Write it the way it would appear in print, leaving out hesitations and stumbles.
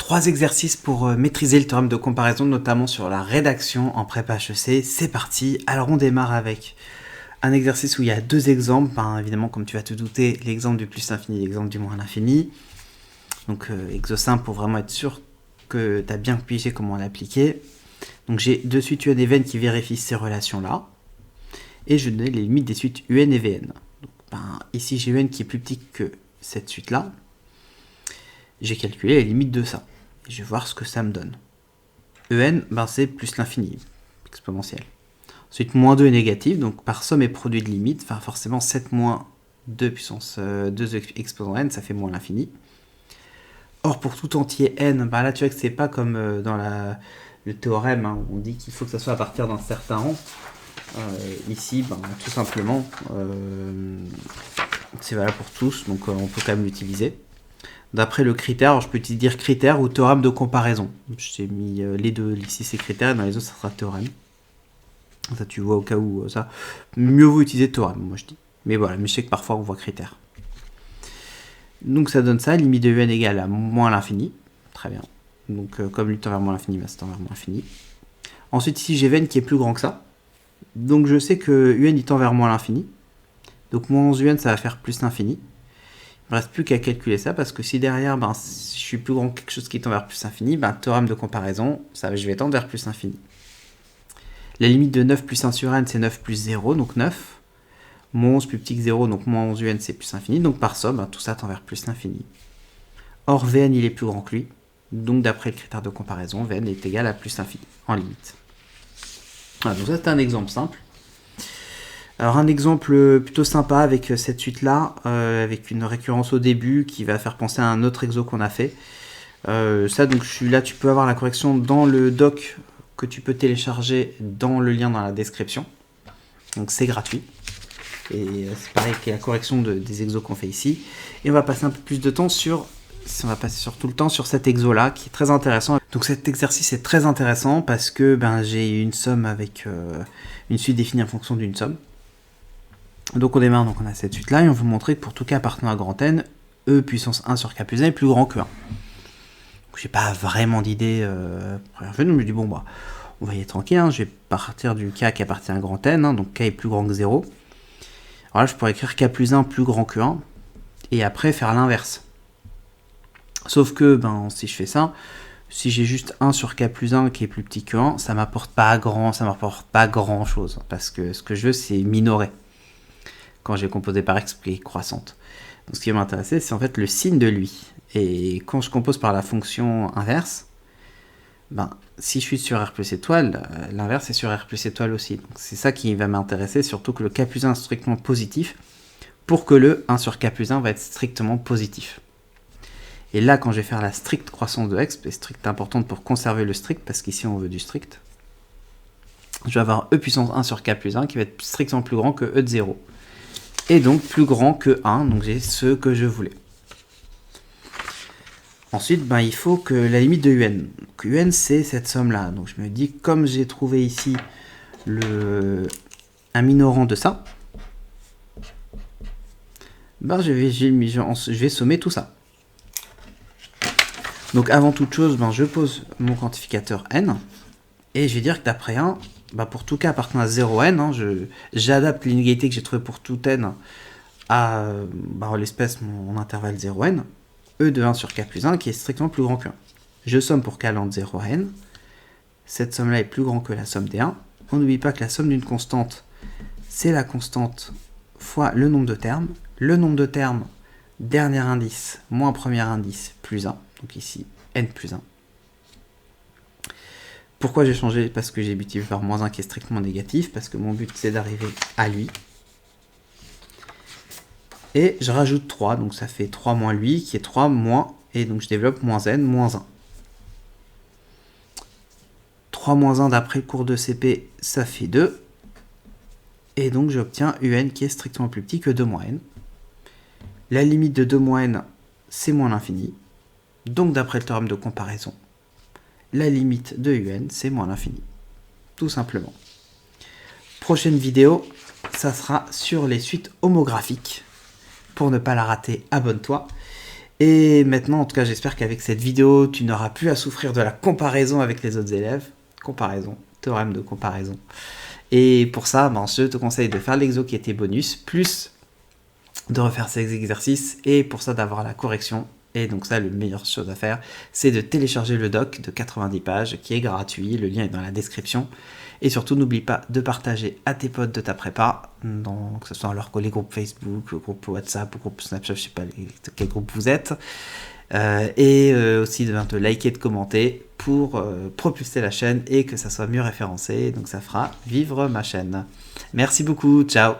3 exercices pour maîtriser le théorème de comparaison, notamment sur la rédaction en prépa HEC. C'est parti. Alors on démarre avec un exercice où il y a 2 exemples. Évidemment, comme tu vas te douter, l'exemple du plus l'infini et l'exemple du moins l'infini. Donc exo simple pour vraiment être sûr que tu as bien pigé comment l'appliquer. Donc j'ai deux suites UN et Vn qui vérifient ces relations-là. Et je donne les limites des suites UN et Vn. Donc, ici j'ai UN qui est plus petit que cette suite-là. J'ai calculé les limites de ça. Et je vais voir ce que ça me donne. En, c'est plus l'infini, exponentiel. Ensuite, moins 2 est négatif, donc par somme et produit de limites, forcément 7 moins 2 puissance 2 exposant n, ça fait moins l'infini. Or, pour tout entier n, là tu vois que c'est pas comme dans le théorème, où on dit qu'il faut que ça soit à partir d'un certain rang. Ici, tout simplement, c'est valable pour tous, donc on peut quand même l'utiliser. D'après le critère, alors je peux dire critère ou théorème de comparaison. J'ai mis les deux, ici c'est critère, et dans les autres ça sera théorème. Ça tu vois au cas où ça. Mieux vaut utiliser théorème, moi je dis. Mais voilà, mais je sais que parfois on voit critère. Donc ça donne ça, limite de un égale à moins l'infini. Très bien. Donc comme lui tend vers moins l'infini, c'est tend vers moins l'infini. Ensuite ici j'ai Vn qui est plus grand que ça. Donc je sais que un il tend vers moins l'infini. Donc moins 11 un ça va faire plus l'infini. Il ne reste plus qu'à calculer ça, parce que si derrière, si je suis plus grand que quelque chose qui tend vers plus infini, théorème de comparaison, je vais tendre vers plus infini. La limite de 9 plus 1 sur n, c'est 9 plus 0, donc 9. Moins 11 plus petit que 0, donc moins 11 un, c'est plus infini. Donc par somme, tout ça tend vers plus l'infini. Or, Vn, il est plus grand que lui. Donc d'après le critère de comparaison, Vn est égal à plus l'infini, en limite. Voilà, donc ça, c'est un exemple simple. Alors un exemple plutôt sympa avec cette suite-là, avec une récurrence au début qui va faire penser à un autre exo qu'on a fait. Donc là, tu peux avoir la correction dans le doc que tu peux télécharger dans le lien dans la description. Donc c'est gratuit. Et c'est pareil que la correction des exos qu'on fait ici. Et on va passer un peu plus de temps tout le temps sur cet exo-là qui est très intéressant. Donc cet exercice est très intéressant parce que j'ai une somme avec une suite définie en fonction d'une somme. Donc on démarre, donc on a cette suite là et on va vous montrer que pour tout cas appartenant à grand N, E puissance 1 sur K plus 1 est plus grand que 1. Donc j'ai pas vraiment d'idée première fois, donc je me dis on va y être tranquille, je vais partir du K qui appartient à grand N, donc K est plus grand que 0. Alors là je pourrais écrire K plus 1 plus grand que 1 et après faire l'inverse. Sauf que si je fais ça, si j'ai juste 1 sur K plus 1 qui est plus petit que 1, ça m'apporte pas grand chose parce que ce que je veux c'est minorer. Quand j'ai composé par x qui est croissante. Donc ce qui va m'intéresser, c'est en fait le signe de lui. Et quand je compose par la fonction inverse, si je suis sur R plus étoile, l'inverse est sur R plus étoile aussi. Donc c'est ça qui va m'intéresser, surtout que le K plus 1 est strictement positif, pour que le 1 sur K plus 1 va être strictement positif. Et là, quand je vais faire la stricte croissance de x, c'est strict importante pour conserver le strict, parce qu'ici on veut du strict, je vais avoir E puissance 1 sur K plus 1 qui va être strictement plus grand que E de 0. Et donc plus grand que 1, donc j'ai ce que je voulais. Ensuite, il faut que la limite de un. Donc un, c'est cette somme-là. Donc je me dis, comme j'ai trouvé ici un minorant de ça, je vais sommer tout ça. Donc avant toute chose, je pose mon quantificateur n, et je vais dire que d'après 1, pour tout cas appartenant à 0n, j'adapte l'inégalité que j'ai trouvée pour tout n à l'espèce mon intervalle 0n, E de 1 sur K plus 1 qui est strictement plus grand que 1. Je somme pour K allant de 0 à n. Cette somme-là est plus grande que la somme des 1. On n'oublie pas que la somme d'une constante, c'est la constante fois le nombre de termes. Le nombre de termes, dernier indice moins premier indice plus 1. Donc ici, n plus 1. Pourquoi j'ai changé? Parce que j'ai multiplié par moins 1 qui est strictement négatif, parce que mon but c'est d'arriver à lui. Et je rajoute 3, donc ça fait 3 moins lui, qui est 3 moins, et donc je développe moins n, moins 1. 3 moins 1 d'après le cours de CP, ça fait 2. Et donc j'obtiens un qui est strictement plus petit que 2 moins n. La limite de 2 moins n, c'est moins l'infini. Donc d'après le théorème de comparaison, la limite de un, c'est moins l'infini. Tout simplement. Prochaine vidéo, ça sera sur les suites homographiques. Pour ne pas la rater, abonne-toi. Et maintenant, en tout cas, j'espère qu'avec cette vidéo, tu n'auras plus à souffrir de la comparaison avec les autres élèves. Comparaison, théorème de comparaison. Et pour ça, je te conseille de faire l'exo qui était bonus, plus de refaire ces exercices, et pour ça d'avoir la correction. Et donc ça, la meilleure chose à faire, c'est de télécharger le doc de 90 pages, qui est gratuit, le lien est dans la description. Et surtout, n'oublie pas de partager à tes potes de ta prépa, que ce soit les groupes Facebook, le groupe WhatsApp, le groupe Snapchat, je sais pas quel groupe vous êtes. Et aussi de liker, de commenter pour propulser la chaîne et que ça soit mieux référencé. Donc ça fera vivre ma chaîne. Merci beaucoup, ciao.